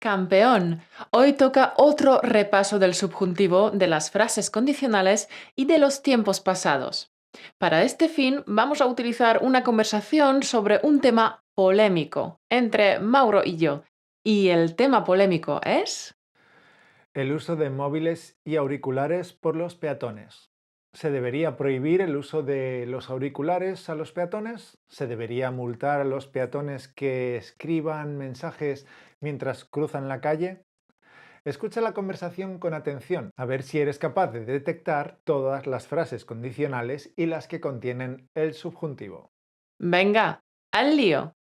Campeón. Hoy toca otro repaso del subjuntivo, de las frases condicionales y de los tiempos pasados. Para este fin, vamos a utilizar una conversación sobre un tema polémico entre Mauro y yo. Y el tema polémico es... El uso de móviles y auriculares por los peatones. ¿Se debería prohibir el uso de los auriculares a los peatones? ¿Se debería multar a los peatones que escriban mensajes mientras cruzan la calle? Escucha la conversación con atención, a ver si eres capaz de detectar todas las frases condicionales y las que contienen el subjuntivo. Venga, al lío.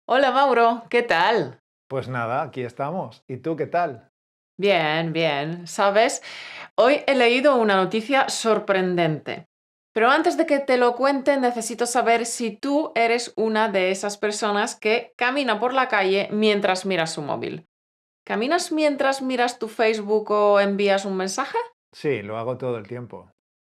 Hola Mauro, ¿qué tal? Pues nada, aquí estamos. ¿Y tú qué tal? Bien, bien. ¿Sabes? Hoy he leído una noticia sorprendente. Pero antes de que te lo cuente, necesito saber si tú eres una de esas personas que camina por la calle mientras miras su móvil. ¿Caminas mientras miras tu Facebook o envías un mensaje? Sí, lo hago todo el tiempo.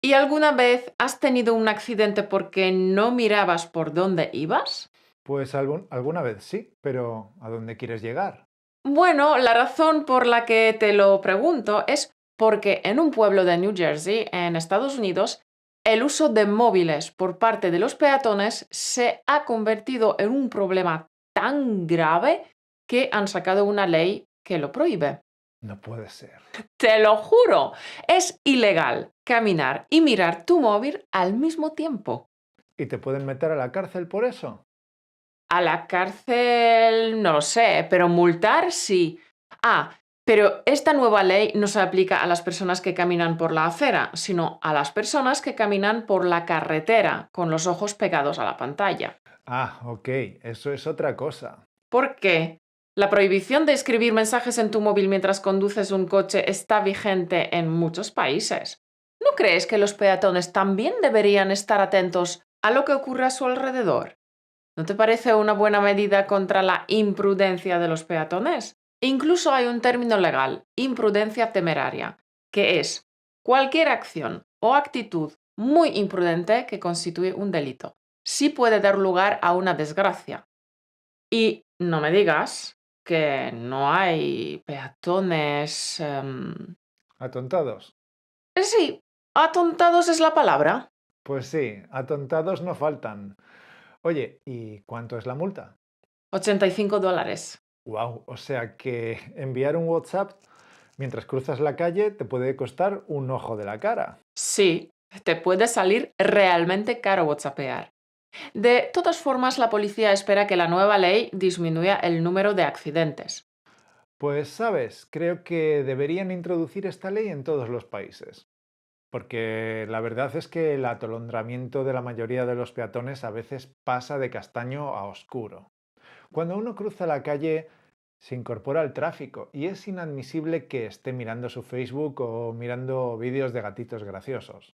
¿Y alguna vez has tenido un accidente porque no mirabas por dónde ibas? Pues alguna vez sí, pero ¿a dónde quieres llegar? Bueno, la razón por la que te lo pregunto es porque en un pueblo de New Jersey, en Estados Unidos, el uso de móviles por parte de los peatones se ha convertido en un problema tan grave que han sacado una ley que lo prohíbe. No puede ser. Te lo juro, es ilegal caminar y mirar tu móvil al mismo tiempo. ¿Y te pueden meter a la cárcel por eso? A la cárcel, no lo sé, pero multar sí. Ah, pero esta nueva ley no se aplica a las personas que caminan por la acera, sino a las personas que caminan por la carretera con los ojos pegados a la pantalla. Ah, ok, eso es otra cosa. ¿Por qué? La prohibición de escribir mensajes en tu móvil mientras conduces un coche está vigente en muchos países. ¿No crees que los peatones también deberían estar atentos a lo que ocurre a su alrededor? ¿No te parece una buena medida contra la imprudencia de los peatones? Incluso hay un término legal, imprudencia temeraria, que es cualquier acción o actitud muy imprudente que constituye un delito. Sí puede dar lugar a una desgracia. Y no me digas que no hay peatones... ¿Atontados? Sí, atontados es la palabra. Pues sí, atontados no faltan. Oye, ¿y cuánto es la multa? $85. Wow, o sea que enviar un WhatsApp mientras cruzas la calle te puede costar un ojo de la cara. Sí, te puede salir realmente caro whatsappear. De todas formas, la policía espera que la nueva ley disminuya el número de accidentes. Pues sabes, creo que deberían introducir esta ley en todos los países. Porque la verdad es que el atolondramiento de la mayoría de los peatones a veces pasa de castaño a oscuro. Cuando uno cruza la calle se incorpora al tráfico y es inadmisible que esté mirando su Facebook o mirando vídeos de gatitos graciosos.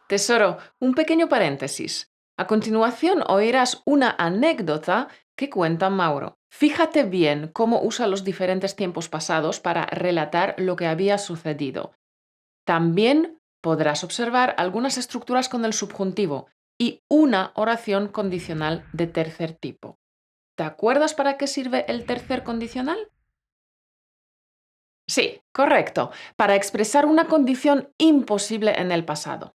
Tesoro, un pequeño paréntesis. A continuación oirás una anécdota que cuenta Mauro. Fíjate bien cómo usa los diferentes tiempos pasados para relatar lo que había sucedido. También podrás observar algunas estructuras con el subjuntivo y una oración condicional de tercer tipo. ¿Te acuerdas para qué sirve el tercer condicional? Sí, correcto, para expresar una condición imposible en el pasado.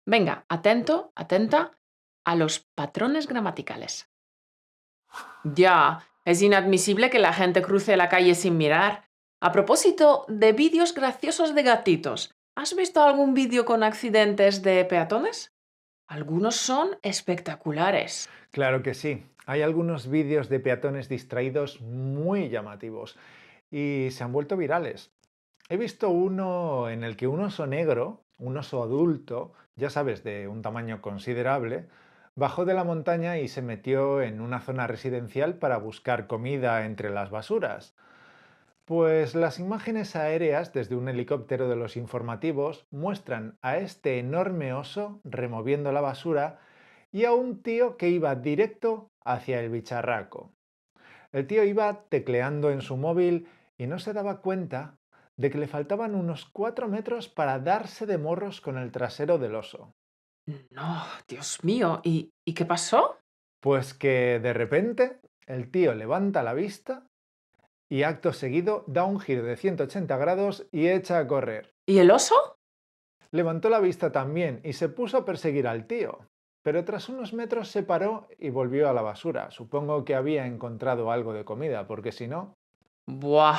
Venga, atento, atenta a los patrones gramaticales. Ya, es inadmisible que la gente cruce la calle sin mirar. A propósito de vídeos graciosos de gatitos, ¿has visto algún vídeo con accidentes de peatones? Algunos son espectaculares. Claro que sí, hay algunos vídeos de peatones distraídos muy llamativos y se han vuelto virales. He visto uno en el que un oso negro, un oso adulto, ya sabes, de un tamaño considerable, bajó de la montaña y se metió en una zona residencial para buscar comida entre las basuras. Pues las imágenes aéreas desde un helicóptero de los informativos muestran a este enorme oso removiendo la basura y a un tío que iba directo hacia el bicharraco. El tío iba tecleando en su móvil y no se daba cuenta de que le faltaban unos 4 metros para darse de morros con el trasero del oso. No, Dios mío. ¿Y qué pasó? Pues que de repente el tío levanta la vista y acto seguido da un giro de 180 grados y echa a correr. ¿Y el oso? Levantó la vista también y se puso a perseguir al tío, pero tras unos metros se paró y volvió a la basura. Supongo que había encontrado algo de comida, porque si no... Buah.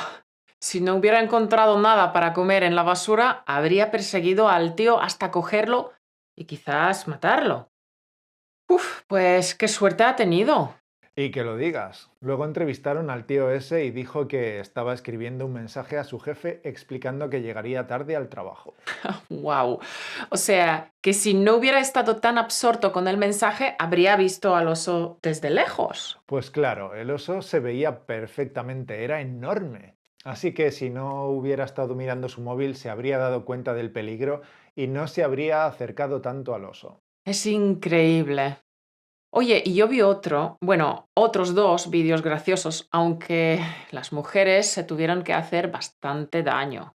Si no hubiera encontrado nada para comer en la basura, habría perseguido al tío hasta cogerlo y quizás matarlo. Uf, pues qué suerte ha tenido. Y que lo digas. Luego entrevistaron al tío ese y dijo que estaba escribiendo un mensaje a su jefe explicando que llegaría tarde al trabajo. Wow. O sea, que si no hubiera estado tan absorto con el mensaje, habría visto al oso desde lejos. Pues claro, el oso se veía perfectamente, era enorme. Así que si no hubiera estado mirando su móvil, se habría dado cuenta del peligro y no se habría acercado tanto al oso. Es increíble. Oye, y yo vi otros dos vídeos graciosos, aunque las mujeres se tuvieron que hacer bastante daño.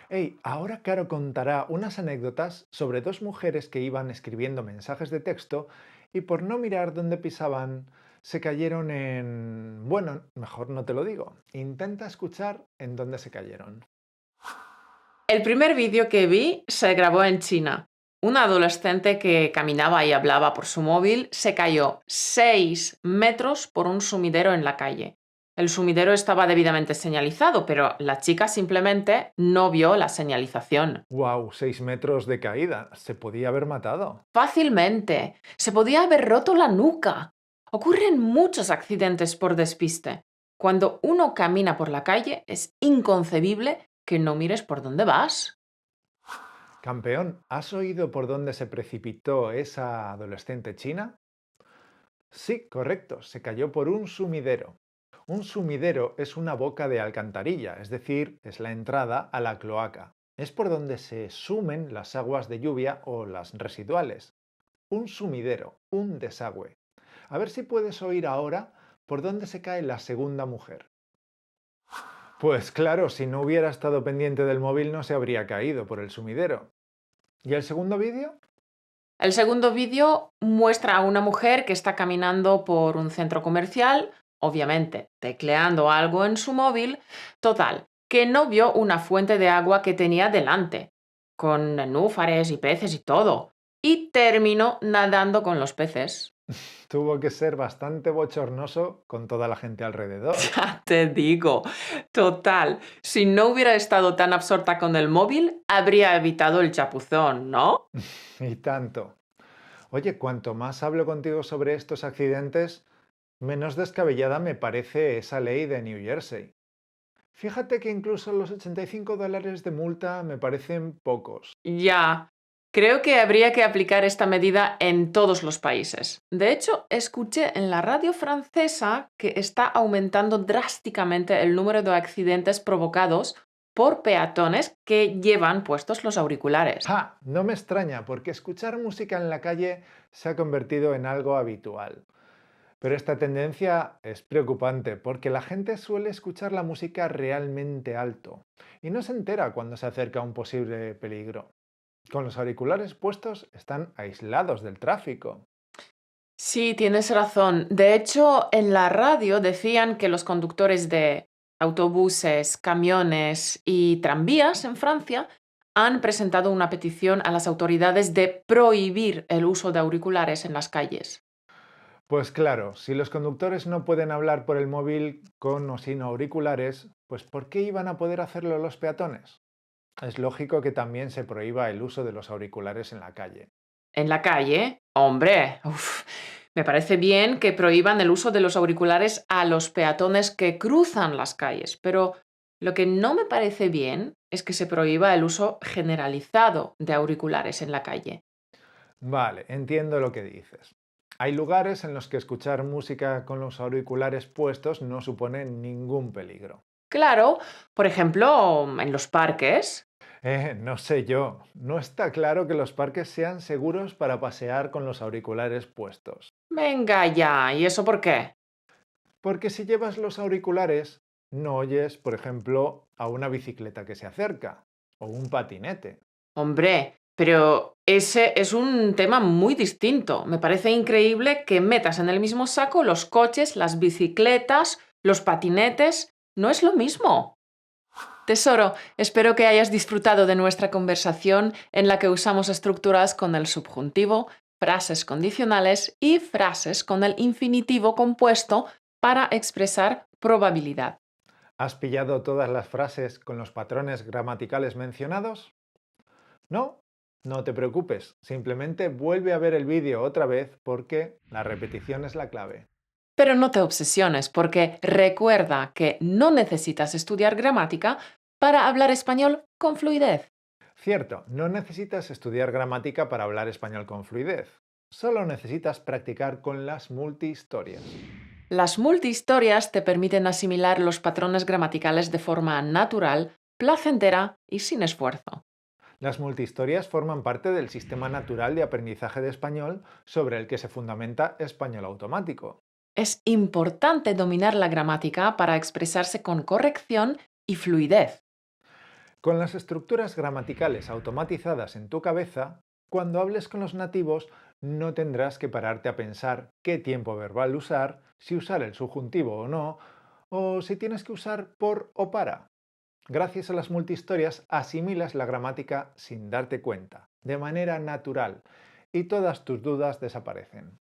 Hey, ahora Caro contará unas anécdotas sobre dos mujeres que iban escribiendo mensajes de texto y por no mirar dónde pisaban, se cayeron en... Bueno, mejor no te lo digo. Intenta escuchar en dónde se cayeron. El primer vídeo que vi se grabó en China. Una adolescente que caminaba y hablaba por su móvil se cayó 6 metros por un sumidero en la calle. El sumidero estaba debidamente señalizado, pero la chica simplemente no vio la señalización. ¡Wow! 6 metros de caída. Se podía haber matado. Fácilmente. Se podía haber roto la nuca. Ocurren muchos accidentes por despiste. Cuando uno camina por la calle es inconcebible que no mires por dónde vas. Campeón, ¿has oído por dónde se precipitó esa adolescente china? Sí, correcto, se cayó por un sumidero. Un sumidero es una boca de alcantarilla, es decir, es la entrada a la cloaca. Es por donde se sumen las aguas de lluvia o las residuales. Un sumidero, un desagüe. A ver si puedes oír ahora por dónde se cae la segunda mujer. Pues claro, si no hubiera estado pendiente del móvil no se habría caído por el sumidero. ¿Y el segundo vídeo? El segundo vídeo muestra a una mujer que está caminando por un centro comercial, obviamente tecleando algo en su móvil, total, que no vio una fuente de agua que tenía delante, con nenúfares y peces y todo, y terminó nadando con los peces. Tuvo que ser bastante bochornoso con toda la gente alrededor. Ya te digo, total, si no hubiera estado tan absorta con el móvil, habría evitado el chapuzón, ¿no? Y tanto. Oye, cuanto más hablo contigo sobre estos accidentes, menos descabellada me parece esa ley de New Jersey. Fíjate que incluso los $85 de multa me parecen pocos. Ya, creo que habría que aplicar esta medida en todos los países. De hecho, escuché en la radio francesa que está aumentando drásticamente el número de accidentes provocados por peatones que llevan puestos los auriculares. ¡Ja! No me extraña, porque escuchar música en la calle se ha convertido en algo habitual. Pero esta tendencia es preocupante porque la gente suele escuchar la música realmente alto y no se entera cuando se acerca a un posible peligro. Con los auriculares puestos están aislados del tráfico. Sí, tienes razón. De hecho, en la radio decían que los conductores de autobuses, camiones y tranvías en Francia han presentado una petición a las autoridades de prohibir el uso de auriculares en las calles. Pues claro, si los conductores no pueden hablar por el móvil con o sin auriculares, pues ¿por qué iban a poder hacerlo los peatones? Es lógico que también se prohíba el uso de los auriculares en la calle. En la calle, hombre, me parece bien que prohíban el uso de los auriculares a los peatones que cruzan las calles, pero lo que no me parece bien es que se prohíba el uso generalizado de auriculares en la calle. Vale, entiendo lo que dices. Hay lugares en los que escuchar música con los auriculares puestos no supone ningún peligro. Claro, por ejemplo, en los parques. No sé yo, no está claro que los parques sean seguros para pasear con los auriculares puestos. Venga ya, ¿y eso por qué? Porque si llevas los auriculares, no oyes, por ejemplo, a una bicicleta que se acerca o un patinete. Hombre, pero ese es un tema muy distinto. Me parece increíble que metas en el mismo saco los coches, las bicicletas, los patinetes. No es lo mismo. Tesoro, espero que hayas disfrutado de nuestra conversación en la que usamos estructuras con el subjuntivo, frases condicionales y frases con el infinitivo compuesto para expresar probabilidad. ¿Has pillado todas las frases con los patrones gramaticales mencionados? ¿No? No te preocupes, simplemente vuelve a ver el vídeo otra vez porque la repetición es la clave. Pero no te obsesiones, porque recuerda que no necesitas estudiar gramática para hablar español con fluidez. Cierto, no necesitas estudiar gramática para hablar español con fluidez. Solo necesitas practicar con las multihistorias. Las multihistorias te permiten asimilar los patrones gramaticales de forma natural, placentera y sin esfuerzo. Las multihistorias forman parte del sistema natural de aprendizaje de español sobre el que se fundamenta Español Automático. Es importante dominar la gramática para expresarse con corrección y fluidez. Con las estructuras gramaticales automatizadas en tu cabeza, cuando hables con los nativos no tendrás que pararte a pensar qué tiempo verbal usar, si usar el subjuntivo o no, o si tienes que usar por o para. Gracias a las multihistorias asimilas la gramática sin darte cuenta, de manera natural, y todas tus dudas desaparecen.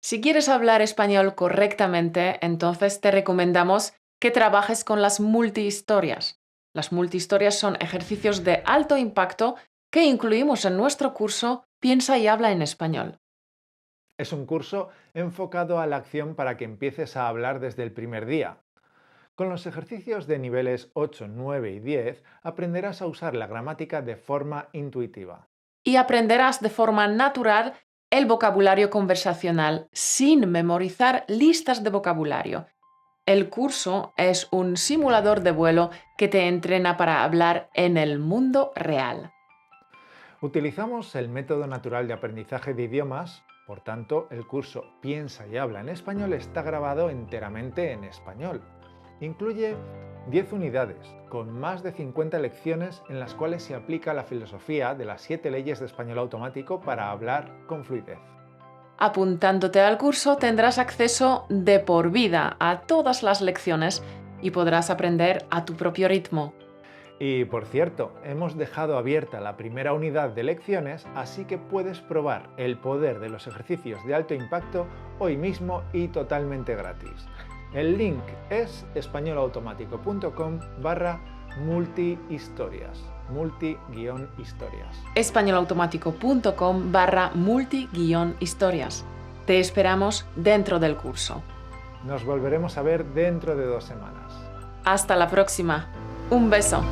Si quieres hablar español correctamente, entonces te recomendamos que trabajes con las multihistorias. Las multihistorias son ejercicios de alto impacto que incluimos en nuestro curso Piensa y habla en español. Es un curso enfocado a la acción para que empieces a hablar desde el primer día. Con los ejercicios de niveles 8, 9 y 10 aprenderás a usar la gramática de forma intuitiva. Y aprenderás de forma natural el vocabulario conversacional sin memorizar listas de vocabulario. El curso es un simulador de vuelo que te entrena para hablar en el mundo real. Utilizamos el método natural de aprendizaje de idiomas, por tanto, el curso Piensa y habla en español está grabado enteramente en español. Incluye 10 unidades, con más de 50 lecciones en las cuales se aplica la filosofía de las 7 leyes de español automático para hablar con fluidez. Apuntándote al curso tendrás acceso de por vida a todas las lecciones y podrás aprender a tu propio ritmo. Y por cierto, hemos dejado abierta la primera unidad de lecciones, así que puedes probar el poder de los ejercicios de alto impacto hoy mismo y totalmente gratis. El link es españolautomático.com/multihistorias, multi-historias. españolautomático.com/multi-historias. Te esperamos dentro del curso. Nos volveremos a ver dentro de 2 semanas. Hasta la próxima. Un beso.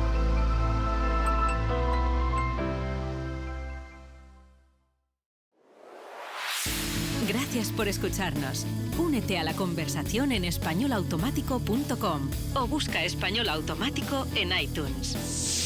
Gracias por escucharnos. Únete a la conversación en españolautomático.com o busca Español Automático en iTunes.